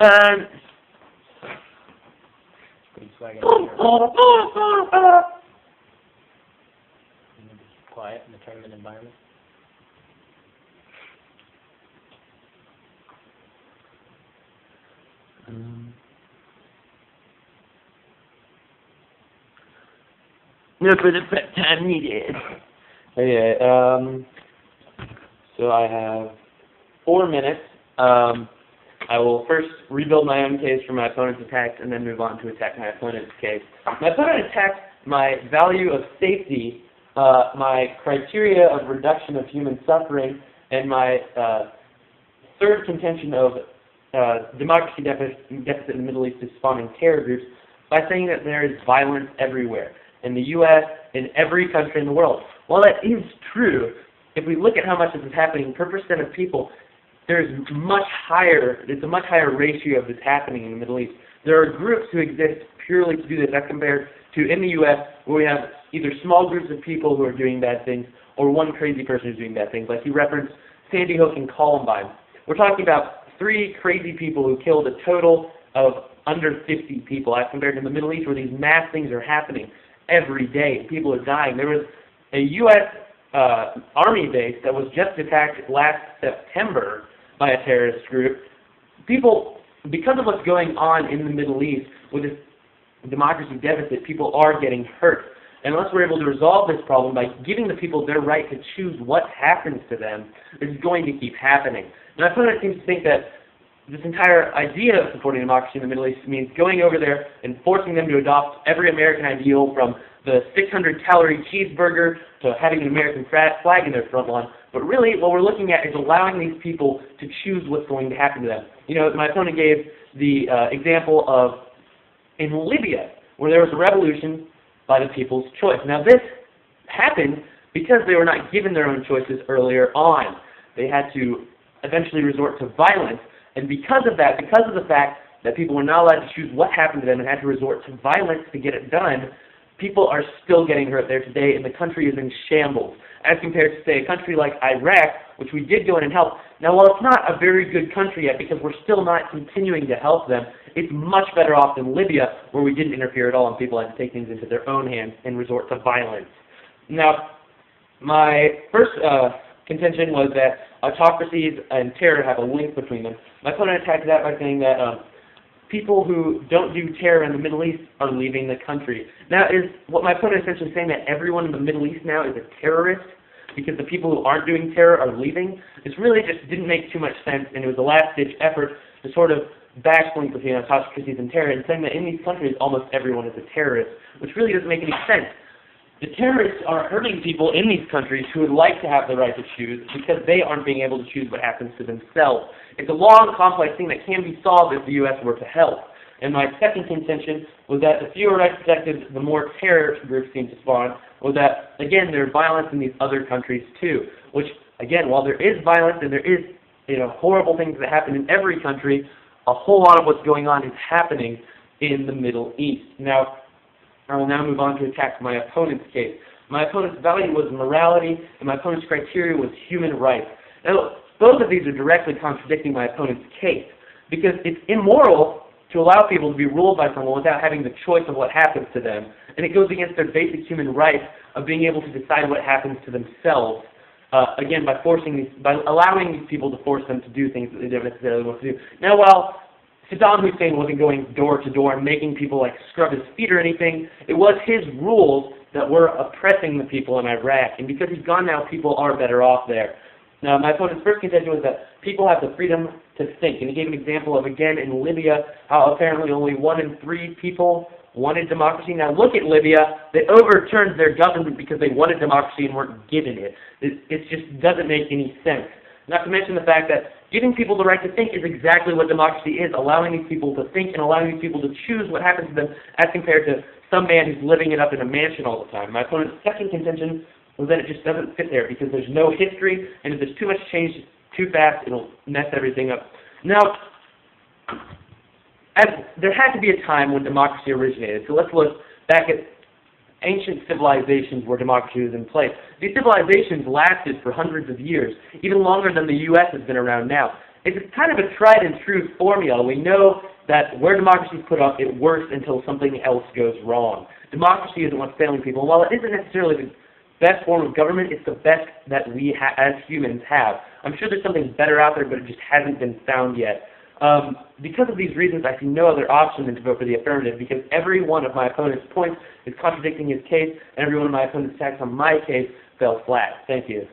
Um, Big swag out there. You need to keep quiet in the tournament environment. no further prep time needed. Okay, so I have 4 minutes. I will first rebuild my own case for my opponent's attacks and then move on to attack my opponent's case. My opponent attacked my value of safety, my criteria of reduction of human suffering, and my third contention of democracy deficit in the Middle East is spawning terror groups by saying that there is violence everywhere, in the U.S., in every country in the world. While that is true, if we look at how much this is happening per percent of people, it's a much higher ratio of this happening in the Middle East. There are groups who exist purely to do this as compared to in the U.S., where we have either small groups of people who are doing bad things or one crazy person who's doing bad things. Like you referenced Sandy Hook and Columbine. We're talking about 3 crazy people who killed a total of under 50 people as compared to the Middle East, where these mass things are happening every day. People are dying. There was a U.S. Army base that was just attacked last September by a terrorist group. People, because of what's going on in the Middle East with this democracy deficit, people are getting hurt. And unless we're able to resolve this problem by giving the people their right to choose what happens to them, it's going to keep happening. And my opponent seems to think that this entire idea of supporting democracy in the Middle East means going over there and forcing them to adopt every American ideal, from the 600-calorie cheeseburger to having an American flag in their front lawn. But really, what we're looking at is allowing these people to choose what's going to happen to them. You know, my opponent gave the example of in Libya, where there was a revolution by the people's choice. Now, this happened because they were not given their own choices earlier on. They had to eventually resort to violence. And because of that, because of the fact that people were not allowed to choose what happened to them and had to resort to violence to get it done, people are still getting hurt there today, and the country is in shambles, as compared to, say, a country like Iraq, which we did go in and help. Now, while it's not a very good country yet, because we're still not continuing to help them, it's much better off than Libya, where we didn't interfere at all and people had to take things into their own hands and resort to violence. Now, my first contention was that autocracies and terror have a link between them. My opponent attacked that by saying that people who don't do terror in the Middle East are leaving the country. Now, is what my opponent is essentially saying that everyone in the Middle East now is a terrorist because the people who aren't doing terror are leaving? This really just didn't make too much sense, and it was a last-ditch effort to sort of backslink between autocracies and terror, and saying that in these countries almost everyone is a terrorist, which really doesn't make any sense. The terrorists are hurting people in these countries who would like to have the right to choose because they aren't being able to choose what happens to themselves. It's a long, complex thing that can be solved if the U.S. were to help. And my second contention was that the fewer rights protectives, the more terror groups seem to spawn, was that, again, there's violence in these other countries too, which, again, while there is violence and there is, horrible things that happen in every country, a whole lot of what's going on is happening in the Middle East. Now, I will now move on to attack my opponent's case. My opponent's value was morality, and my opponent's criteria was human rights. Now, both of these are directly contradicting my opponent's case, because it's immoral to allow people to be ruled by someone without having the choice of what happens to them, and it goes against their basic human rights of being able to decide what happens to themselves. Again, by allowing these people to force them to do things that they don't necessarily want to do. Now, while Saddam Hussein wasn't going door to door and making people scrub his feet or anything, it was his rules that were oppressing the people in Iraq, and because he's gone now, people are better off there. Now, my opponent's first contention was that people have the freedom to think, and he gave an example of, again, in Libya, how apparently only 1 in 3 people wanted democracy. Now, look at Libya. They overturned their government because they wanted democracy and weren't given it. It just doesn't make any sense. Not to mention the fact that giving people the right to think is exactly what democracy is, allowing these people to think and allowing these people to choose what happens to them as compared to some man who's living it up in a mansion all the time. My opponent's second contention was that it just doesn't fit there because there's no history, and if there's too much change too fast, it'll mess everything up. Now, there had to be a time when democracy originated, so let's look back at ancient civilizations where democracy was in place. These civilizations lasted for hundreds of years, even longer than the U.S. has been around now. It's kind of a tried and true formula. We know that where democracy is put up, it works until something else goes wrong. Democracy isn't what's failing people. While it isn't necessarily the best form of government, it's the best that we as humans have. I'm sure there's something better out there, but it just hasn't been found yet. Because of these reasons, I see no other option than to vote for the affirmative, because every one of my opponent's points is contradicting his case, and every one of my opponent's attacks on my case fell flat. Thank you.